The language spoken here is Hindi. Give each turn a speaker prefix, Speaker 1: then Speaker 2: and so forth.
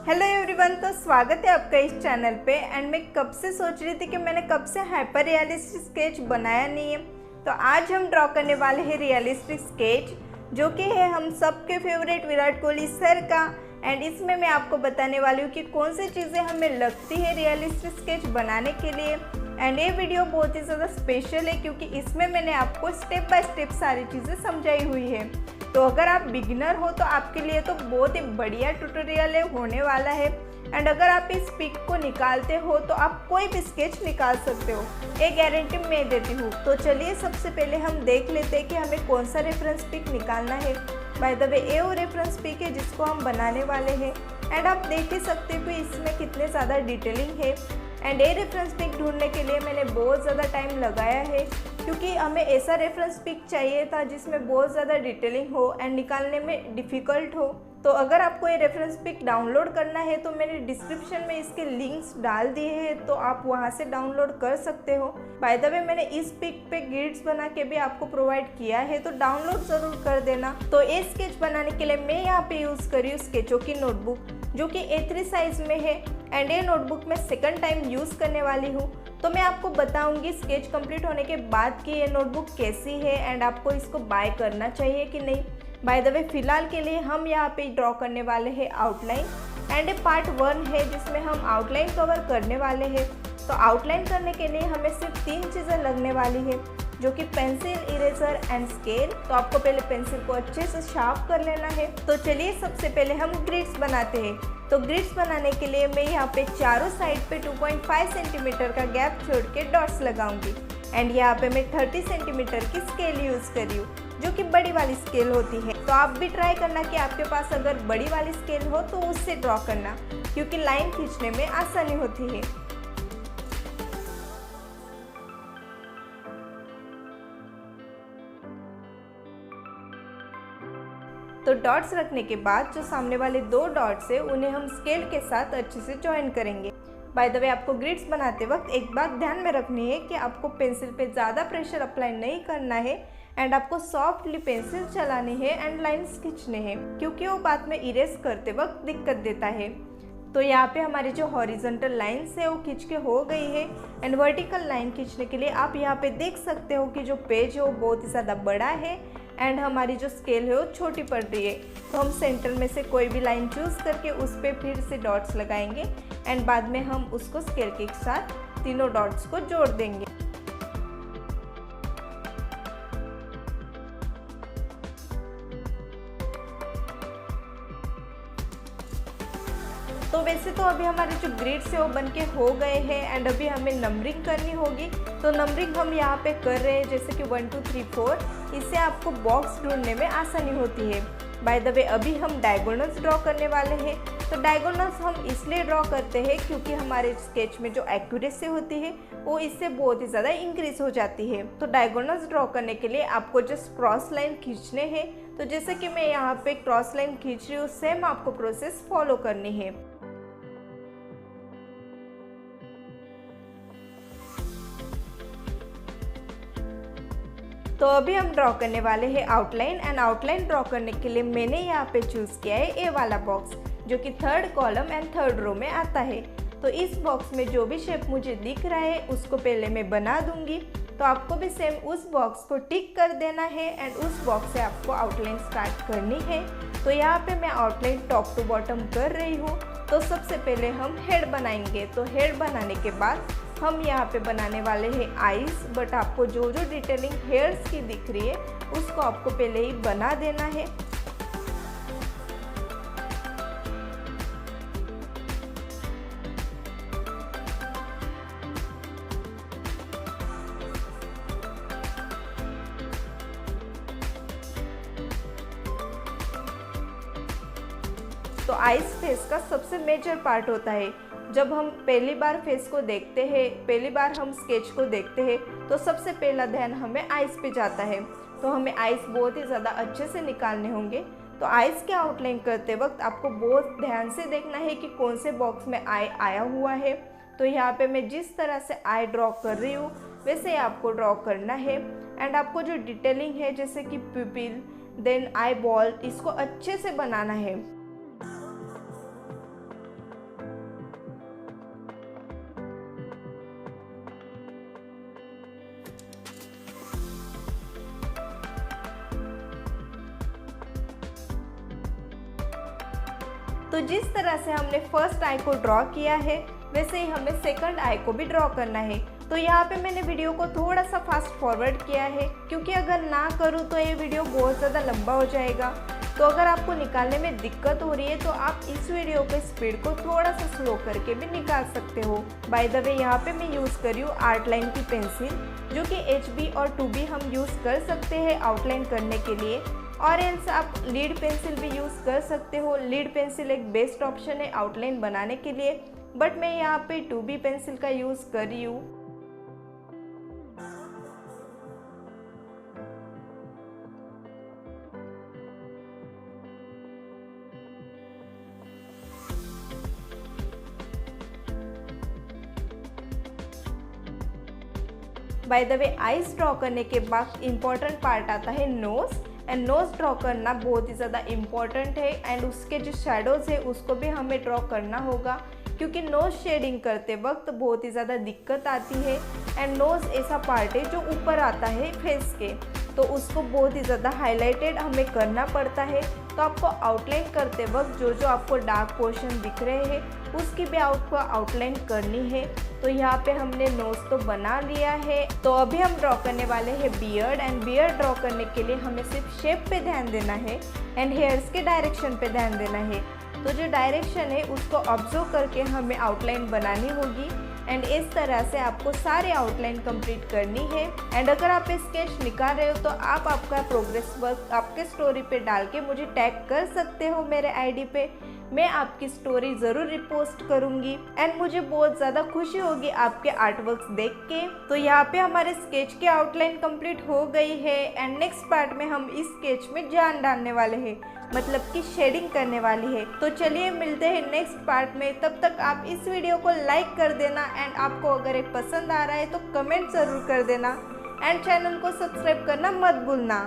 Speaker 1: हेलो एवरीवन, तो स्वागत है आपका इस चैनल पे। एंड मैं कब से सोच रही थी कि मैंने कब से हाइपर रियलिस्टिक स्केच बनाया नहीं है। तो आज हम ड्रॉ करने वाले हैं रियलिस्टिक स्केच, जो कि है हम सबके फेवरेट विराट कोहली सर का। एंड इसमें मैं आपको बताने वाली हूँ कि कौन सी चीज़ें हमें लगती है रियलिस्टिक स्केच बनाने के लिए। एंड ये वीडियो बहुत ही ज़्यादा स्पेशल है क्योंकि इसमें मैंने आपको स्टेप बाय स्टेप सारी चीज़ें समझाई हुई है। तो अगर आप बिगिनर हो तो आपके लिए तो बहुत ही बढ़िया ट्यूटोरियल होने वाला है। एंड अगर आप इस पिक को निकालते हो तो आप कोई भी स्केच निकाल सकते हो, ये गारंटी मैं देती हूँ। तो चलिए सबसे पहले हम देख लेते हैं कि हमें कौन सा रेफरेंस पिक निकालना है। बाय द वे ये वो रेफरेंस पिक है जिसको हम बनाने वाले हैं। एंड आप देख ही सकते हो कि इसमें कितने ज़्यादा डिटेलिंग है। एंड ये रेफरेंस पिक ढूंढने के लिए मैंने बहुत ज़्यादा टाइम लगाया है क्योंकि हमें ऐसा रेफरेंस पिक चाहिए था जिसमें बहुत ज़्यादा डिटेलिंग हो एंड निकालने में डिफ़िकल्ट हो। तो अगर आपको ये रेफरेंस पिक डाउनलोड करना है तो मैंने डिस्क्रिप्शन में इसके लिंक्स डाल दिए हैं, तो आप वहाँ से डाउनलोड कर सकते हो। बाय द वे मैंने इस पिक पे ग्रिड्स बना के भी आपको प्रोवाइड किया है, तो डाउनलोड ज़रूर कर देना। तो ये स्केच बनाने के लिए मैं यहाँ पे यूज़ करी हूँ स्केचों की नोटबुक, जो कि A3 साइज़ में है। एंड ये नोटबुक मैं सेकंड टाइम यूज़ करने वाली हूँ, तो मैं आपको बताऊंगी स्केच कंप्लीट होने के बाद कि ये नोटबुक कैसी है एंड आपको इसको बाय करना चाहिए कि नहीं। बाय द वे फिलहाल के लिए हम यहाँ पे ड्रॉ करने वाले हैं आउटलाइन। एंड ये पार्ट 1 है जिसमें हम आउटलाइन कवर करने वाले हैं। तो आउटलाइन करने के लिए हमें सिर्फ 3 चीज़ें लगने वाली है, जो कि पेंसिल, इरेजर एंड स्केल। तो आपको पहले पेंसिल को अच्छे से शार्प कर लेना है। तो चलिए सबसे पहले हम ग्रिड्स बनाते हैं। तो ग्रिड्स बनाने के लिए मैं यहाँ पे चारों साइड पे 2.5 सेंटीमीटर का गैप छोड़ के डॉट्स लगाऊंगी। एंड यहाँ पे मैं 30 सेंटीमीटर की स्केल यूज़ करी हूँ, जो कि बड़ी वाली स्केल होती है। तो आप भी ट्राई करना कि आपके पास अगर बड़ी वाली स्केल हो तो उससे ड्रॉ करना, क्योंकि लाइन खींचने में आसानी होती है। तो डॉट्स रखने के बाद जो सामने वाले 2 डॉट्स है उन्हें हम स्केल के साथ अच्छे से जॉइन करेंगे। बाय द वे आपको ग्रिड्स बनाते वक्त एक बात ध्यान में रखनी है कि आपको पेंसिल पे ज़्यादा प्रेशर अप्लाई नहीं करना है एंड आपको सॉफ्टली पेंसिल चलानी है एंड लाइंस खींचने हैं, क्योंकि वो बाद में इरेज करते वक्त दिक्कत देता है। तो यहाँ पे हमारी जो हॉरिजॉन्टल लाइन्स है वो खींच के हो गई है। एंड वर्टिकल लाइन खींचने के लिए आप यहाँ पे देख सकते हो कि जो पेज है वो बहुत ही ज़्यादा बड़ा है एंड हमारी जो स्केल है वो छोटी पड़ रही है। तो हम सेंटर में से कोई भी लाइन चूज़ करके उस पर फिर से डॉट्स लगाएंगे एंड बाद में हम उसको स्केल के साथ तीनों डॉट्स को जोड़ देंगे। तो वैसे तो अभी हमारे जो ग्रिड्स है वो बनके हो गए हैं एंड अभी हमें नंबरिंग करनी होगी। तो नंबरिंग हम यहाँ पे कर रहे हैं जैसे कि 1 2 3 4। इससे आपको बॉक्स ढूंढने में आसानी होती है। बाय द वे अभी हम डायगोनल्स ड्रॉ करने वाले हैं। तो डायगोनल्स हम इसलिए ड्रॉ करते हैं क्योंकि हमारे स्केच में जो एक्यूरेसी होती है वो इससे बहुत ही ज़्यादा इंक्रीज हो जाती है। तो डायगोनल्स ड्रॉ करने के लिए आपको जस्ट क्रॉस लाइन खींचने हैं। तो जैसे कि मैं यहाँ पे क्रॉस लाइन खींच रही हूँ, सेम आपको प्रोसेस फॉलो करनी है। तो अभी हम ड्रॉ करने वाले हैं आउटलाइन। एंड आउटलाइन ड्रॉ करने के लिए मैंने यहाँ पे चूज़ किया है ए वाला बॉक्स, जो कि 3rd कॉलम एंड 3rd रो में आता है। तो इस बॉक्स में जो भी शेप मुझे दिख रहा है उसको पहले मैं बना दूंगी। तो आपको भी सेम उस बॉक्स को टिक कर देना है एंड उस बॉक्स से आपको आउटलाइन स्टार्ट करनी है। तो यहाँ पे मैं आउटलाइन टॉप टू बॉटम कर रही हूँ। तो सबसे पहले हम हेड बनाएंगे। तो हेड बनाने के बाद हम यहाँ पे बनाने वाले हैं आईज, बट आपको जो जो डिटेलिंग हेयर्स की दिख रही है उसको आपको पहले ही बना देना है। तो आईज फेस का सबसे मेजर पार्ट होता है। जब हम पहली बार फेस को देखते हैं, पहली बार हम स्केच को देखते हैं, तो सबसे पहला ध्यान हमें आइज़ पे जाता है। तो हमें आइज़ बहुत ही ज़्यादा अच्छे से निकालने होंगे। तो आइज़ के आउटलाइन करते वक्त आपको बहुत ध्यान से देखना है कि कौन से बॉक्स में आई आया हुआ है। तो यहाँ पे मैं जिस तरह से आई ड्रॉ कर रही हूँ वैसे ही आपको ड्रॉ करना है। एंड आपको जो डिटेलिंग है जैसे कि प्यूपिल, देन आई बॉल, इसको अच्छे से बनाना है। तो जिस तरह से हमने फर्स्ट आई को ड्रॉ किया है वैसे ही हमें सेकंड आई को भी ड्रॉ करना है। तो यहाँ पे मैंने वीडियो को थोड़ा सा फास्ट फॉरवर्ड किया है क्योंकि अगर ना करूँ तो ये वीडियो बहुत ज़्यादा लंबा हो जाएगा। तो अगर आपको निकालने में दिक्कत हो रही है तो आप इस वीडियो के स्पीड को थोड़ा सा स्लो करके भी निकाल सकते हो। बाय द वे यहाँ पे मैं यूज़ कर रही हूँ आर्ट लाइन की पेंसिल, जो कि HB और 2B हम यूज़ कर सकते हैं आउटलाइन करने के लिए, और एल्स आप लीड पेंसिल भी यूज़ कर सकते हो। लीड पेंसिल एक बेस्ट ऑप्शन है आउटलाइन बनाने के लिए, बट मैं यहाँ पे 2B पेंसिल का यूज़ कर रही हूँ। By the way eyes draw करने के बाद इम्पॉर्टेंट पार्ट आता है नोज़, एंड नोज़ ड्रॉ करना बहुत ही ज़्यादा इम्पॉर्टेंट है। एंड उसके जो शेडोज़ है उसको भी हमें ड्रॉ करना होगा क्योंकि नोज़ शेडिंग करते वक्त बहुत ही ज़्यादा दिक्कत आती है। एंड नोज़ ऐसा पार्ट है जो ऊपर आता है फेस के, तो उसको बहुत ही ज़्यादा हाईलाइटेड हमें करना पड़ता है। तो आपको आउटलाइन करते वक्त जो जो आपको डार्क पोर्शन दिख रहे हैं उसकी भी आपको आउटलाइन करनी है। तो यहाँ पे हमने नोज़ तो बना लिया है। तो अभी हम ड्रॉ करने वाले हैं बियर्ड, एंड बियर्ड ड्रॉ करने के लिए हमें सिर्फ शेप पे ध्यान देना है एंड हेयर्स के डायरेक्शन पे ध्यान देना है। तो जो डायरेक्शन है उसको ऑब्जर्व करके हमें आउटलाइन बनानी होगी, एंड इस तरह से आपको सारे आउटलाइन कंप्लीट करनी है। एंड अगर आप स्केच निकाल रहे हो तो आप आपका प्रोग्रेस वर्क आपके स्टोरी पे डाल के मुझे टैग कर सकते हो मेरे आईडी पे। मैं आपकी स्टोरी ज़रूर रिपोस्ट करूँगी एंड मुझे बहुत ज़्यादा खुशी होगी आपके आर्टवर्क्स देख के। तो यहाँ पे हमारे स्केच की आउटलाइन कंप्लीट हो गई है, एंड नेक्स्ट पार्ट में हम इस स्केच में जान डालने वाले हैं, मतलब कि शेडिंग करने वाली है। तो चलिए मिलते हैं नेक्स्ट पार्ट में। तब तक आप इस वीडियो को लाइक कर देना, एंड आपको अगर ये पसंद आ रहा है तो कमेंट ज़रूर कर देना, एंड चैनल को सब्सक्राइब करना मत भूलना।